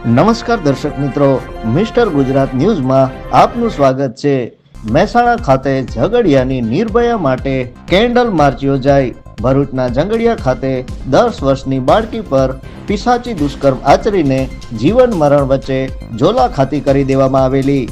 નમસ્કાર દર્શક મિત્રો, મિસ્ટર ગુજરાત ન્યૂઝમાં આપનું સ્વાગત છે। મહેસાણા ખાતે ઝઘડિયાની નિર્ભયા માટે કેન્ડલ માર્ચ યોજાઈ। ભરૂચના ઝઘડિયા ખાતે 10 વર્ષની બાળકી પર પિશાચી દુષ્કર્મ આચરીને જીવન મરણ વચ્ચે ઝોલાખાતી કરી દેવામાં આવેલી।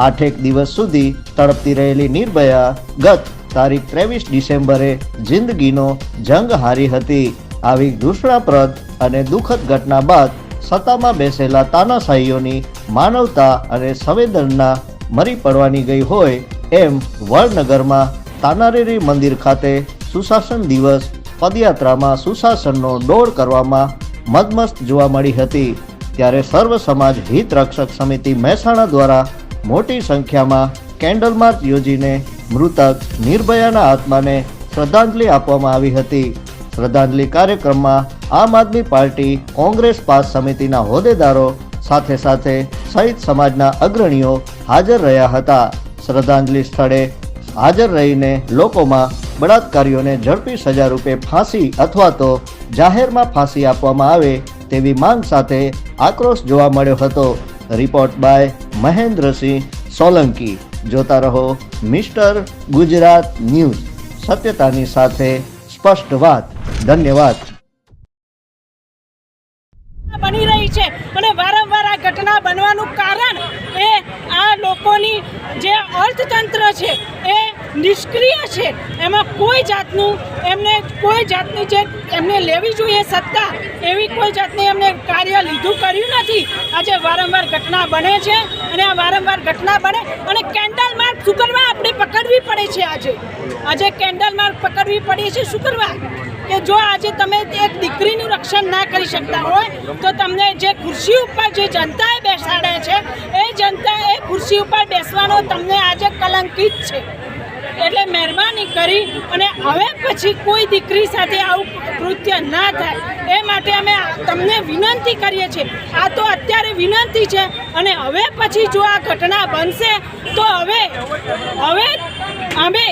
8 દિવસ સુધી તડપતી રહેલી નિર્ભયા ગત તારીખ 23 ડિસેમ્બરે જિંદગીનો જંગ હારી હતી। આવી ઘૃણાસ્પદ અને દુઃખદ ઘટના બાદ સત્તામાં બેસેલા તાનાશાહીઓની માનવતા અને સંવેદના મરી પડવાની ગઈ હોય એમ વડનગરમાં તાનારીરી મંદિર ખાતે સુશાસન દિવસ પદયાત્રામાં સુશાસનનો દોડ કરવામાં મદમસ્ત જોવા મળી હતી। ત્યારે સર્વ સમાજ હિત રક્ષક સમિતિ મહેસાણા દ્વારા મોટી સંખ્યામાં કેન્ડલ માર્ચ યોજીને મૃતક નિર્ભયાના આત્માને શ્રદ્ધાંજલિ આપવામાં આવી હતી। શ્રદ્ધાંજલિ કાર્યક્રમમાં આમ આદમી પાર્ટી કોંગ્રેસ પાસ સમિતિના હોદ્દેદારો સાથે સહિત સમાજના અગ્રણીઓ હાજર રહ્યા હતા। શ્રદ્ધાંજલિ સ્થળે હાજર રહીને લોકોમાં બળાત્કારીઓને ઝડપી સજા રૂપે ફાંસી અથવા તો જાહેરમાં ફાંસી આપવામાં આવે તેવી માંગ સાથે આક્રોશ જોવા મળ્યો હતો। Report by Mahendrasinh Solanki. જોતા રહો મિસ્ટર ગુજરાત ન્યૂઝ, સત્યતાની સાથે સ્પષ્ટ વાત। ધન્યવાદ। બની રહી છે અને વારંવાર આ ઘટના બનવાનું કારણ એ આ લોકોની જે અર્થતંત્ર છે એ નિષ્ક્રિય છે। એમાં કોઈ જાતનું જે એમને લેવી જોઈએ સત્તા એવી કોઈ જાતની એમને કાર્ય કર્યું નથી। આજે વારંવાર ઘટના બને છે અને આ વારંવાર ઘટના બને અને કેન્ડલ માર્ચ શું કરવા આપણે પકડવી પડે છે। આજે કેન્ડલ માર્ચ પકડવી પડે છે શું કરવા કે જો આજે તમે એક દીકરીનું રક્ષણ ના કરી શકતા હોય તો તમને જે ખુરશી ઉપર જે જનતાએ બેસાડે છે એ જનતા એ ખુરશી ઉપર બેસવાનો તમને આજે કલંકિત છે। એટલે મહેરબાની કરી અને હવે પછી કોઈ દીકરી સાથે આવું કૃત્ય ના થાય એ માટે અમે તમને વિનંતી કરીએ છીએ। આ તો અત્યારે વિનંતી છે અને હવે પછી જો આ ઘટના બનશે તો હવે અમે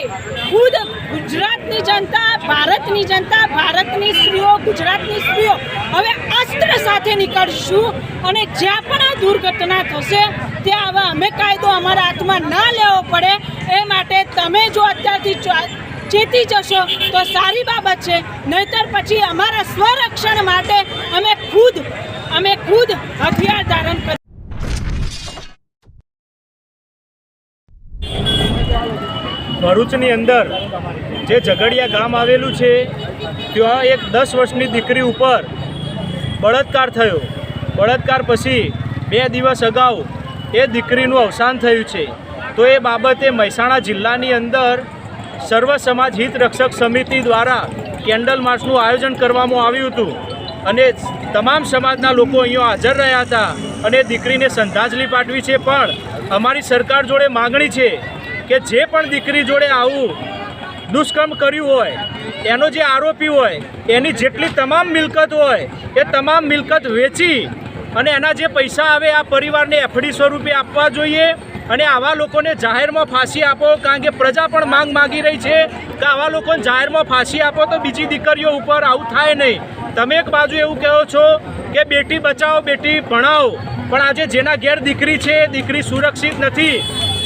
ખુદ ગુજરાતની જનતા, ભારતની જનતા, ભારતની સ્ત્રીઓ, ગુજરાતની સ્ત્રીઓ હવે અસ્ત્ર સાથે નીકળશું અને જ્યાં પણ આ દુર્ઘટના થશે ત્યાં આવા અમે કાયદો અમારા હાથમાં ના લેવો પડે એ માટે તમે જો અત્યારથી ચેતી જશો તો સારી બાબત છે, નહીતર પછી અમારા સ્વરક્ષણ માટે અમે ખુદ હથિયાર ધારણ કરી। ભરૂચની અંદર જે ઝઘડિયા ગામ આવેલું છે ત્યાં એક 10 વર્ષની દીકરી ઉપર બળાત્કાર થયો। બળાત્કાર પછી 2 દિવસ અગાઉ એ દીકરીનું અવસાન થયું છે। તો એ બાબતે મહેસાણા જિલ્લાની અંદર સર્વ સમાજ હિત રક્ષક સમિતિ દ્વારા કેન્ડલ માર્ચનું આયોજન કરવામાં આવ્યું હતું અને તમામ સમાજના લોકો અહીંયા હાજર રહ્યા હતા અને દીકરીને શ્રદ્ધાંજલિ પાઠવી છે। પણ અમારી સરકાર જોડે માગણી છે કે જે પણ દીકરી જોડે આવું દુષ્કર્મ કર્યું હોય એનો જે આરોપી હોય એની જેટલી તમામ મિલકત હોય એ તમામ મિલકત વેચી અને એના જે પૈસા આવે આ પરિવારને એફડી સ્વરૂપે આપવા જોઈએ અને આવા લોકોને જાહેરમાં ફાંસી આપો। કારણ કે પ્રજા પણ માંગ માગી રહી છે કે આવા લોકોને જાહેરમાં ફાંસી આપો તો બીજી દીકરીઓ ઉપર આવું થાય નહીં। તમે એક બાજુ એવું કહો છો કે બેટી બચાવો બેટી ભણાવો, પણ આજે જેના ઘેર દીકરી છે દીકરી સુરક્ષિત નથી।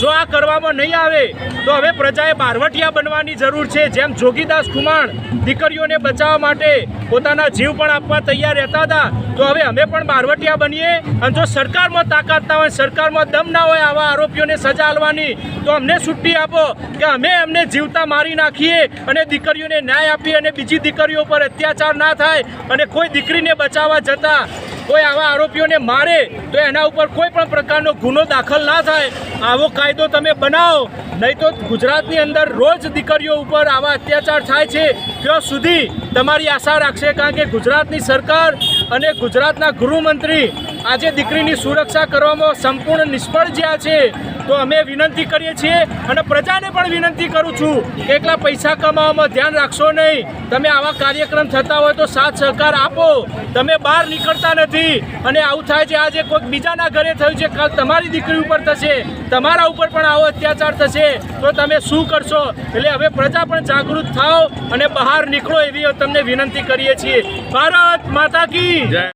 જો આ કરવામાં નહીં આવે તો હવે પ્રજાએ બારવટિયા બનવાની જરૂર છે। જેમ જોગીદાસ ખુમાણ દીકરીઓને બચાવવા માટે પોતાના જીવ પણ આપવા તૈયાર રહેતા હતા તો હવે અમે પણ બારવટિયા બનીએ અને જો સરકારમાં તાકાત ના હોય, સરકારમાં દમ ના હોય આવા આરોપીઓને સજા આપવાની તો અમને છુટ્ટી આપો કે અમે એમને જીવતા મારી નાખીએ અને દીકરીઓને ન્યાય આપીએ અને બીજી દીકરીઓ પર અત્યાચાર ના થાય અને કોઈ દીકરીને બચાવવા જતાં કોઈ આવા આરોપીઓને મારે તો એના ઉપર કોઈ પણ પ્રકારનો ગુનો દાખલ ના થાય। આવો કાયદો તમે બનાવો, નહીં તો ગુજરાતની અંદર રોજ દીકરીઓ ઉપર આવા અત્યાચાર થાય છે ત્યાં સુધી તમારી આશા રાખશે। કારણ કે ગુજરાતની સરકાર અને ગુજરાતના ગૃહમંત્રી આજે દીકરીની સુરક્ષા કરવામાં સંપૂર્ણ નિષ્ફળ જ્યાં છે। તો અમે વિનંતી કરીએ છીએ અને પ્રજાને પણ વિનંતી કરું છું કે એકલા પૈસા કમાવામાં ધ્યાન રાખશો નહીં। તમે આવા કાર્યક્રમ થતા હોય તો સાથ સહકાર આપો। તમે બહાર નીકળતા નથી અને આવું થાય છે આજે કોઈક બીજાના ઘરે થયું છે, કાલ તમારી દીકરી ઉપર થશે, તમારા ઉપર પણ આવો અત્યાચાર થશે તો તમે શું કરશો? એટલે હવે પ્રજા પણ જાગૃત થાઓ અને બહાર નીકળો એવી તમને વિનંતી કરીએ છીએ। ભારત માતા કી જય।